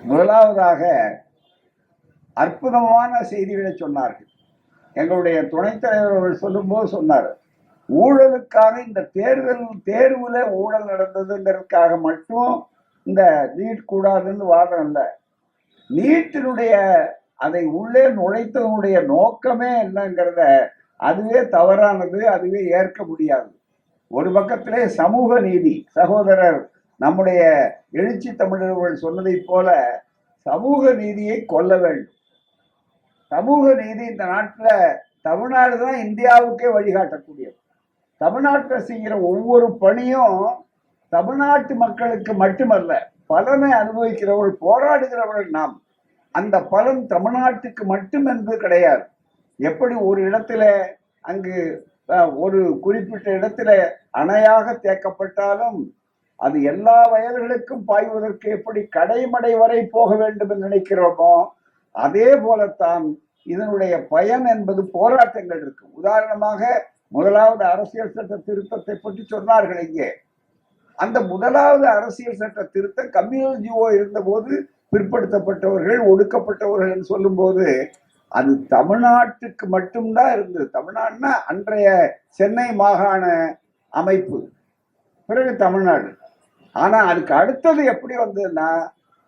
முதலாவதாக அற்புதமான செய்திகளை சொன்னார்கள். எங்களுடைய துணைத் தலைவர் சொல்லும்போது சொன்னார், ஊழலுக்காக இந்த தேர்வுல ஊழல் நடந்ததுங்கிறதுக்காக மட்டும் இந்த நீட் கூடாதுன்னு வாதம் இல்லை. நீட்டினுடைய அதை உள்ளே நுழைத்ததனுடைய நோக்கமே என்னங்கிறத அதுவே தவறானது, அதுவே ஏற்க முடியாது. ஒரு பக்கத்திலே சமூக நீதி, சகோதரர் நம்முடைய எழுச்சி தமிழர்கள் சொன்னதை போல சமூக நீதியை கொல்ல வேண்டும். சமூக நீதி இந்த நாட்டில் தமிழ்நாடு தான் இந்தியாவுக்கே வழிகாட்டக்கூடியது. தமிழ்நாட்டில் செய்கிற ஒவ்வொரு பணியும் தமிழ்நாட்டு மக்களுக்கு மட்டுமல்ல, பலனை அனுபவிக்கிறவர்கள், போராடுகிறவர்கள் நாம். அந்த பலன் தமிழ்நாட்டுக்கு மட்டும் என்று கிடையாது. எப்படி ஒரு இடத்துல அங்கு ஒரு குறிப்பிட்ட இடத்துல அணையாக தேக்கப்பட்டாலும் அது எல்லா வயல்களுக்கும் பாய்வதற்கு எப்படி கடைமடை வரை போக வேண்டும் என்று நினைக்கிறோமோ, அதே போலத்தான் இதனுடைய பயன் என்பது போராட்டங்கள் இருக்கு. உதாரணமாக முதலாவது அரசியல் சட்ட திருத்தத்தை பற்றி சொன்னார்கள் இங்கே. அந்த முதலாவது அரசியல் சட்ட திருத்தம் கம்யூனல் ஜிஓ இருந்தபோது பிற்படுத்தப்பட்டவர்கள், ஒடுக்கப்பட்டவர்கள் என்று சொல்லும் போது அது தமிழ்நாட்டுக்கு மட்டும்தான் இருந்தது. தமிழ்நாடுனா அன்றைய சென்னை மாகாண அமைப்பு, பிறகு தமிழ்நாடு. ஆனா அதுக்கு அடுத்தது எப்படி வந்ததுன்னா,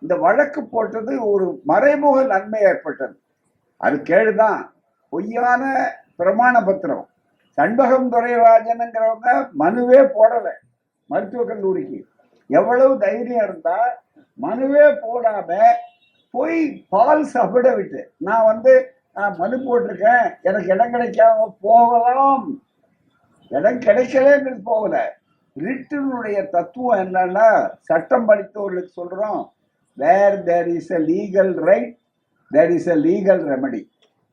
இந்த வழக்கு போட்டது ஒரு மறைமுக நன்மை ஏற்பட்டது. அது கேடுதான், பொய்யான பிரமாண பத்திரம். சண்பகம் துரைராஜனுங்கிறவங்க மனுவே போடல மருத்துவக் கல்லூரிக்கு. எவ்வளவு தைரியம் இருந்தா மனுவே போடாம போய் பால்ஸ் அபிடவிட், நான் மனு போட்டிருக்கேன், எனக்கு இடம் கிடைக்காம போகலாம், இடம் கிடைக்கலன்னு போகல. ரிட்டினுடைய தத்துவம் என்னன்னா, சட்டம் படித்தவர்களுக்கு சொல்றோம், where there is a legal right there is a legal remedy.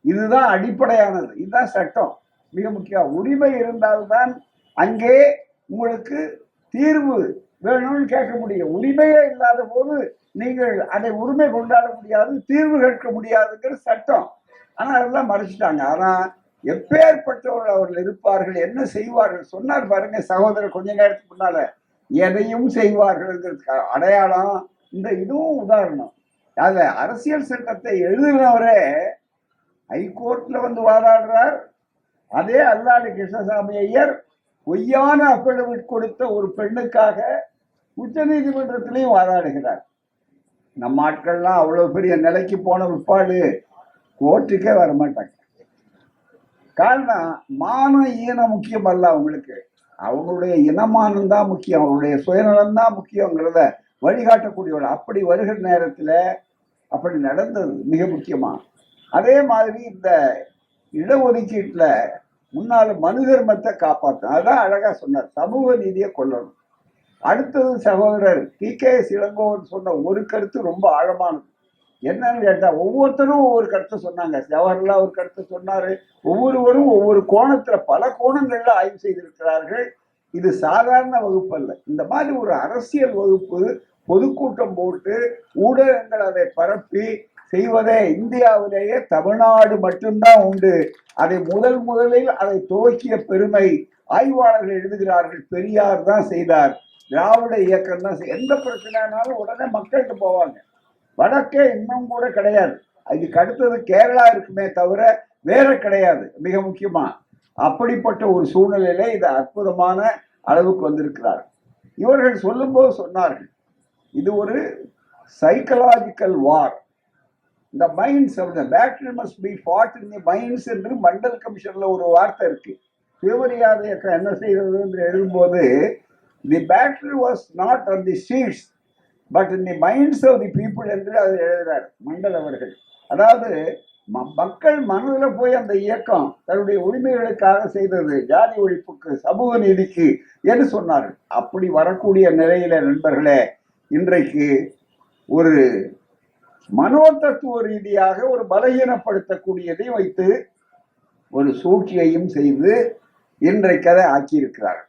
இதுதான் அடிப்படையானது, இதுதான் சட்டம். மிக முக்கியம். உரிமை இருந்தால்தான் அங்கே உங்களுக்கு தீர்வு வேணும்னு கேட்க முடியும். உரிமையே இல்லாத போது நீங்கள் அதை உரிமை கொண்டாட முடியாது, தீர்வு கேட்க முடியாதுங்கிற சட்டம். ஆனா அதெல்லாம் மறைச்சிட்டாங்க. ஆனா எப்பேற்பட்டவர்கள் அவர்கள் இருப்பார்கள், என்ன செய்வார்கள் சொன்னார் பாருங்க சகோதரர் கொஞ்ச நேரத்துக்கு முன்னால. எதையும் செய்வார்கள் அடையாளம் இந்த இதுவும் உதாரணம். அதுல அரசியல் சட்டத்தை எழுதினவரே ஹைகோர்ட்ல வாதாடுறார். அதே அல்லாடி கிருஷ்ணசாமி ஐயர் பொய்யான அஃபிடவிட் கொடுத்த ஒரு பெண்ணுக்காக உச்ச நீதிமன்றத்திலையும் வாதாடுகிறார். நம்ம ஆட்கள்லாம் அவ்வளவு பெரிய நிலைக்கு போன பிற்பாடு கோர்ட்டுக்கே வரமாட்டாங்க. காரணம், மான ஈனம் முக்கியம் அல்ல அவங்களுக்கு, அவங்களுடைய இனமானம் தான் முக்கியம், அவங்களுடைய சுயநலம் தான் முக்கியங்கிறத வழிகாட்டக்கூடியவர்கள். அப்படி வருகிற நேரத்தில் அப்படி நடந்தது மிக முக்கியமா. அதே மாதிரி இந்த இடஒதுக்கீட்டுல முன்னால மனு தர்மத்தை காப்பாற்றணும். அதான் அழகா சொன்னார், சமூக நீதியை கொள்ளணும். அடுத்தது சகோதரர் TKS இளங்கோவன் சொன்ன ஒரு கருத்து ரொம்ப ஆழமானது. என்னன்னு கேட்டா, ஒவ்வொருத்தரும் ஒவ்வொரு கருத்தை சொன்னாங்க. ஜவஹர்லால் ஒரு கருத்தை சொன்னாரு. ஒவ்வொருவரும் ஒவ்வொரு கோணத்துல, பல கோணங்கள்ல ஆய்வு செய்திருக்கிறார்கள். இது சாதாரண வகுப்பு அல்ல. இந்த மாதிரி ஒரு அரசியல் வகுப்பு பொதுக்கூட்டம் போட்டு ஊடகங்கள் அதை பரப்பி செய்வதே இந்தியாவிலேயே தமிழ்நாடு மட்டும்தான் உண்டு. அதை முதலில் அதை துவக்கிய பெருமை ஆய்வாளர்கள் எழுதுகிறார்கள், பெரியார் தான் செய்தார், திராவிட இயக்கம் தான். எந்த பிரச்சனைனாலும் உடனே மக்கள்கிட்ட போவாங்க. வடக்கே இன்னும் கூட கிடையாது, அதுக்கு அடுத்தது கேரளா இருக்குமே தவிர வேற கிடையாது மிக முக்கியமா. அப்படிப்பட்ட ஒரு சூழ்நிலையில இது அற்புதமான அளவுக்கு வந்திருக்கிறார். இவர்கள் சொல்லும்போது சொன்னார்கள், இது ஒரு சைக்கலாஜிக்கல் வார். இந்த minds of the battle must be fought in the minds என்று மண்டல் கமிஷன்ல ஒரு வார்த்தை இருக்கு. சுயமரியாதை இயக்கம் என்ன செய்கிறது என்று எழுதும்போது, the battle was not on the streets but in the minds of the people என்று அதை எழுதுகிறார் மண்டல் அவர்கள். அதாவது மக்கள் மனதில் போய் அந்த இயக்கம் தன்னுடைய உரிமைகளுக்காக செய்தது, ஜாதி ஒழிப்புக்கு, சமூக நீதிக்கு என்று சொன்னார்கள். அப்படி வரக்கூடிய நிலையில நண்பர்களே, இன்றைக்கு ஒரு மனோதத்துவ ரீதியாக ஒரு பலகீனப்படுத்தக்கூடியதை வைத்து ஒரு சூழ்ச்சியையும் செய்து இன்றைக்கு அதை ஆக்கியிருக்கிறார்கள்.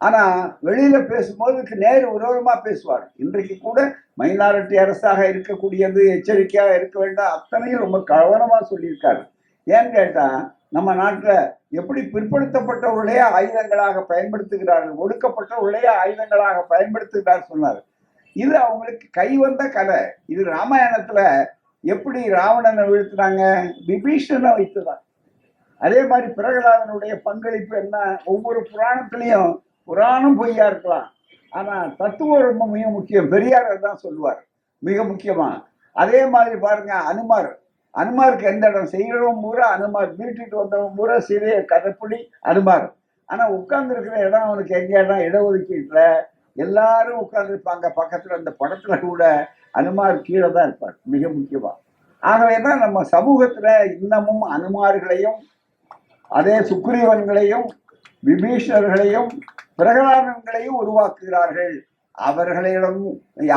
ஆனா வெளியில பேசும்போது நேரு விரோதமா பேசுவார். இன்றைக்கு கூட மைனாரிட்டி அரசாக இருக்கக்கூடியது, எச்சரிக்கையாக இருக்க வேண்டாம், அத்தனையும் ரொம்ப கவனமா சொல்லியிருக்காரு. ஏன்னு கேட்டா, நம்ம நாட்டுல எப்படி பிற்படுத்தப்பட்டவர்களே ஆயுதங்களாக பயன்படுத்துகிறார்கள், ஒடுக்கப்பட்டவர்களே ஆயுதங்களாக பயன்படுத்துகிறார் சொன்னார். இது அவங்களுக்கு கை வந்த கலை. இது ராமாயணத்துல எப்படி ராவணனை வீழ்த்தினாங்க, விபீஷணனை வைத்துதான். அதே மாதிரி பிரகலாதனுடைய பங்களிப்பு என்ன, ஒவ்வொரு புராணத்திலையும் புராணம் பொய்யா இருக்கலாம், ஆனா தத்துவம் ரொம்ப மிக முக்கியம். பெரியார் தான் சொல்லுவார் மிக முக்கியமா. அதே மாதிரி பாருங்க, அனுமாருக்கு எந்த இடம் செய்கிறவன் பூரா அனுமார், வீட்டுட்டு வந்தவன் பூரா சிறிய கதைப்புடி அனுமார். ஆனா உட்கார்ந்து இருக்கிற இடம் அவனுக்கு எங்க இடம், இடஒதுக்கீட்டுல எல்லாரும் உட்கார்ந்துருப்பாங்க பக்கத்துல. அந்த படத்துல கூட அனுமார் கீழே தான் இருப்பார் மிக முக்கியமா. ஆகவேதான் நம்ம சமூகத்துல இன்னமும் அனுமார்களையும் அதே சுக்ரீவன்களையும் விபீஷணர்களையும் பிரகலாதன்களையும் உருவாக்குகிறார்கள்.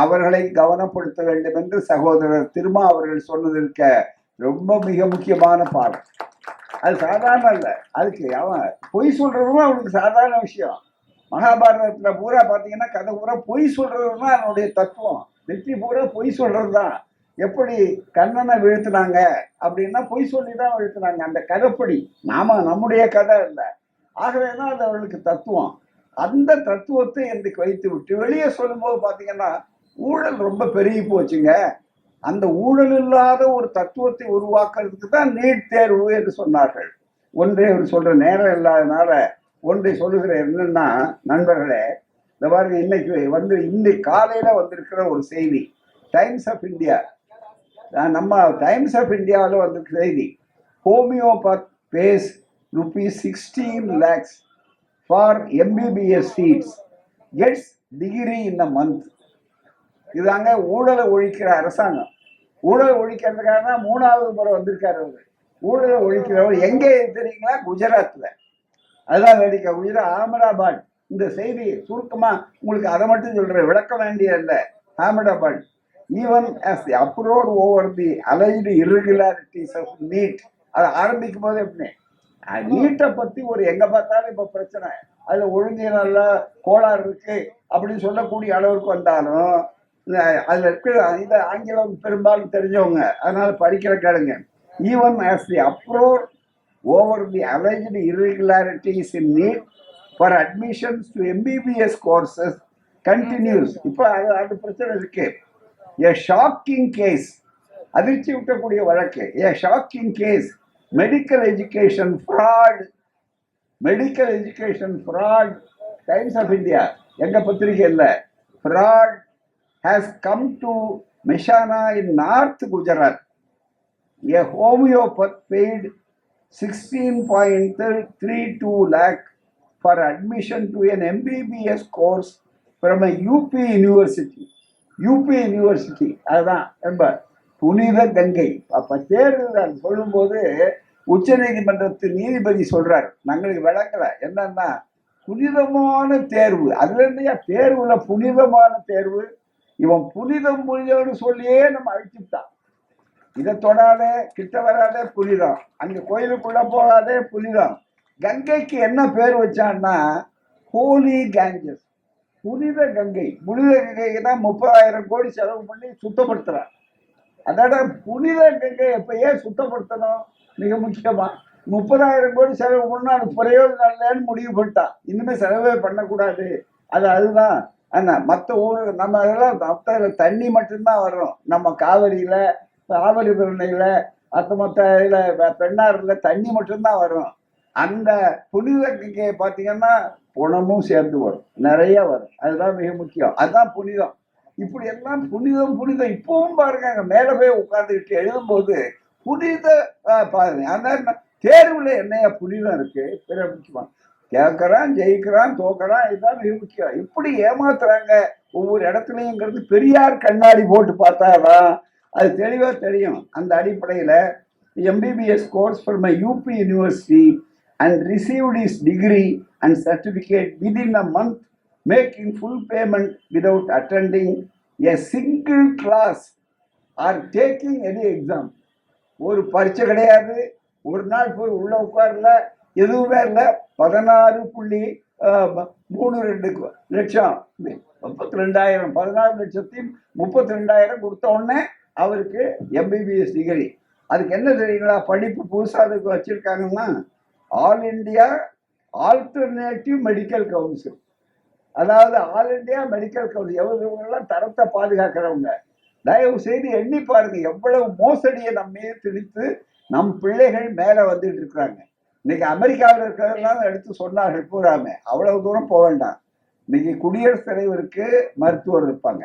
அவர்களை கவனப்படுத்த வேண்டும் என்று சகோதரர் திருமா அவர்கள் சொன்னதற்க ரொம்ப மிக முக்கியமான பாடம். அது சாதாரண இல்லை, அதுக்கு அவன் பொய் சொல்றதும் அவனுக்கு சாதாரண விஷயம். மகாபாரதத்துல பூரா பாத்தீங்கன்னா கதை பூரா பொய் சொல்றதுதான் அதனுடைய தத்துவம். வெற்றி பூரா பொய் சொல்றதுதான். எப்படி கண்ணனை வீழ்த்தினாங்க அப்படின்னா பொய் சொல்லிதான் வீழ்த்தினாங்க, அந்த கதைப்படி. நம்முடைய கதை இல்லை. ஆகவேதான் அது அவர்களுக்கு தத்துவம். அந்த தத்துவத்தை இன்றைக்கு வைத்து விட்டு வெளியே சொல்லும்போது பாத்தீங்கன்னா ஊழல் ரொம்ப பெருகி போச்சுங்க. அந்த ஊழல் இல்லாத ஒரு தத்துவத்தை உருவாக்குறதுக்கு தான் நீட் தேர்வு என்று சொன்னார்கள். ஒன்றை அவர் சொல்ற நேரம் இல்லாதனால ஒன்றை சொல்லுகிறேன். என்னன்னா நண்பர்களே, இந்த பாருங்க, இன்னைக்கு காலையில வந்திருக்கிற ஒரு செய்தி, டைம்ஸ் ஆஃப் இந்தியா. நம்ம டைம்ஸ் ஆஃப் இந்தியாவில் வந்திருக்கிற செய்தி, homeopath pays ₹16 lakhs for MBBS seats, gets degree in a month. இதாங்க ஊழலை ஒழிக்கிற அரசாங்கம். ஊழலை ஒழிக்கிறதுக்காக தான் 3வது முறை வந்திருக்காரு அவரு. ஊழலை ஒழிக்கிறவர் எங்கே தெரியுங்களா? குஜராத்ல. அதுதான் வேடிக்கை. குஜராத் அகமதாபாத். இந்த செய்தி சுருக்கமா உங்களுக்கு அதை மட்டும் சொல்றேன், விளக்க வேண்டிய இல்லை. Ahmedabad, even as the uproar over the alleged irregularities of NEET. அதை ஆரம்பிக்கும் போது எப்படி நீட்டை பத்தி ஒரு எங்க பார்த்தாலும் இப்ப பிரச்சனை, அதுல ஒழுங்கு நல்ல கோளாறு இருக்கு அப்படின்னு சொல்லக்கூடிய அளவுக்கு வந்தாலும் அதுல இருக்கிற இந்த ஆங்கிலம் பெரும்பாலும் தெரிஞ்சவங்க, அதனால படிக்கிற கேளுங்க. Even as the uproar over the alleged irregularities in NEET for admissions to MBBS courses continues. இப்ப அது பிரச்சனை இருக்கு. A shocking case, அதிர்ச்சி விட்டக்கூடிய வழக்கு. A shocking case, medical education fraud, Times of India எங்க பத்திரிகை இல்ல, fraud has come to Mehsana in North Gujarat. A homeopath paid 16.32 lakh for admission to an MBBS course from a UP university. அதுதான் ரொம்ப புனித கங்கை. அப்ப தேர்வு சொல்லும் போது உச்ச நீதிமன்றத்து நீதிபதி சொல்றாரு, நாங்களுக்கு விளக்கல என்னன்னா புனிதமான தேர்வு. அதுல இருந்தையா தேர்வுல புனிதமான தேர்வு. இவன் புனிதம்னு சொல்லியே நம்ம அழிச்சுட்டான். இதை தொடாதே, கிட்ட வராதே, புனிதம். அங்க கோயிலுக்குள்ள போகாதே, புனிதம். கங்கைக்கு என்ன பேர் வச்சான்னா ஹோலி கேஞ்சஸ், புனித கங்கை. புனித கங்கைக்கு தான் 30,000 கோடி செலவு பண்ணி சுத்தப்படுத்துறான். அதோட புனித கங்கை எப்பயே சுத்தப்படுத்தணும். மிக முக்கியமா 30,000 கோடி செலவு பண்ணா அது பிரயோஜனம் இல்லைன்னு முடிவு பண்ணிட்டான். இனிமே செலவே பண்ணக்கூடாது. அதுதான் மற்ற ஊர் நம்ம இதெல்லாம் மற்ற தண்ணி மட்டும்தான் வரும். நம்ம காவிரி பிரணையில மற்ற இதுல பெண்ணாறுல தண்ணி மட்டும்தான் வரும். அந்த புனித கங்கையை பார்த்தீங்கன்னா புணமும் சேர்ந்து வரும், நிறைய வரும். அதுதான் மிக முக்கியம். அதுதான் புனிதம். இப்படி எல்லாம் புனிதம். இப்பவும் பாருங்க, அங்க மேல போய் உட்கார்ந்துக்கிட்டு எழுதும்போது புனித பாருங்க. அந்த தேர்வுல என்னையா புனிதம் இருக்கு? பிற முக்கியமா கேட்கறான், ஜெயிக்கிறான், தோக்கறான். இதுதான் மிக முக்கியம். இப்படி ஏமாத்துறாங்க ஒவ்வொரு இடத்துலயுங்கிறது பெரியார் கண்ணாடி போட்டு பார்த்தாதான் அது தெளிவா தெரியும். அந்த அடிப்படையில MBBS course from a UP university and received his degree and certificate within a month, making full payment without attending a single class or taking any exam. ஒரு பரீட்சை கிடையாது, ஒரு நாள் போய் உள்ள உட்கார்ல, எதுவுமே இல்லை. 16.32 லட்சம் 32,000 14,32,000 கொடுத்த உடனே அவருக்கு MBBS டிகிரி. அதுக்கு என்ன தெரியுங்களா? படிப்பு புதுசா அதுக்கு வச்சிருக்காங்கன்னா all India alternative medical council. அதாவது ஆல் இந்தியா மெடிக்கல் கவுன்சில் இவங்கெல்லாம் தரத்தை பாதுகாக்கிறவங்க. தயவு செய்து எண்ணி பாருங்க எவ்வளவு மோசடியை நம்ம மீது திணித்து நம் பிள்ளைகள் மேல வந்துட்டு இருக்கிறாங்க. இன்னைக்கு அமெரிக்காவில் இருக்கிறதெல்லாம் எடுத்து சொன்னார்கள் பூராமே, அவ்வளவு தூரம் போக வேண்டாம். இன்னைக்கு குடியரசுத் தலைவருக்கு மருத்துவர் இருப்பாங்க,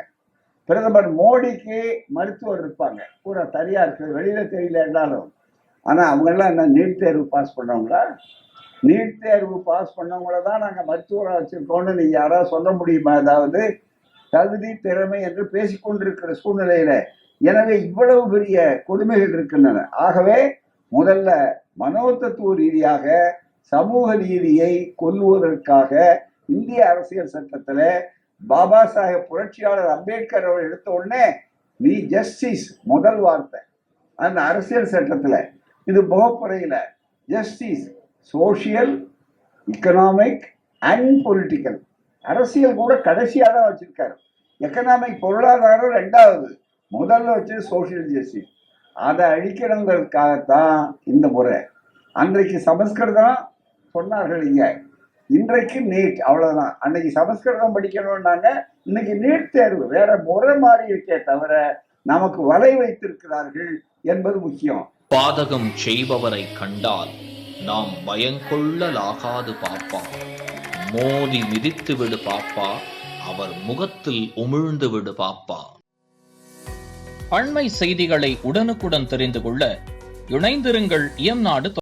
பிரதமர் மோடிக்கு மருத்துவர் இருப்பாங்க, பூரா சரியா இருக்கு, வெளியில தெரியல என்றாலும். ஆனா அவங்கெல்லாம் என்ன நீட் தேர்வு பாஸ் பண்ணவங்களா? நீட் தேர்வு பாஸ் பண்ணவங்கள தான் நாங்க மருத்துவராக வச்சிருக்கோம்னு நீங்க யாராவது சொல்ல முடியுமா? அதாவது தகுதி திறமை என்று பேசிக்கொண்டிருக்கிற சூழ்நிலையில எனவே இவ்வளவு பெரிய கொடுமைகள் இருக்கின்றன. ஆகவே முதல்ல மனோதத்துவ ரீதியாக சமூக நீதியை கொல்லுவதற்காக இந்திய அரசியல் சட்டத்துல பாபா சாஹேப் புரட்சியாளர் அம்பேத்கர் அவர் எடுத்த உடனே தி ஜஸ்டிஸ் முதல் வார்த்தை அந்த அரசியல் சட்டத்துல. இது முகப்புறையில justice social, economic and political. அரசியல் கூட கடைசியா தான் வச்சிருக்காரு. எக்கனாமிக் பொருளாதாரம் ரெண்டாவது, முதல்ல வச்சு சோசியல் ஜஸ்டிஸ். அதை அழிக்கணுங்கிறதுக்காகத்தான் இந்த முறை. அன்றைக்கு சமஸ்கிருதம் சொன்னார்கள் இங்க, இன்றைக்கு நீட், அவ்வளவுதான். அன்னைக்கு சமஸ்கிருதம் படிக்கணும்னாங்க, இன்னைக்கு நீட் தேர்வு. வேற முறை மாறி இருக்கே தவிர நமக்கு வலை வைத்திருக்கிறார்கள் என்பது முக்கியம். பாதகம் செய்பவரை கண்டால் நாம் பயங்கொள்ளலாகாது பாப்பா, மோதி மிதித்து விடு பாப்பா, அவர் முகத்தில் உமிழ்ந்து விடு பாப்பா. அண்மை செய்திகளை உடனுக்குடன் தெரிந்து கொள்ள இணைந்திருங்கள் இயம்நாடு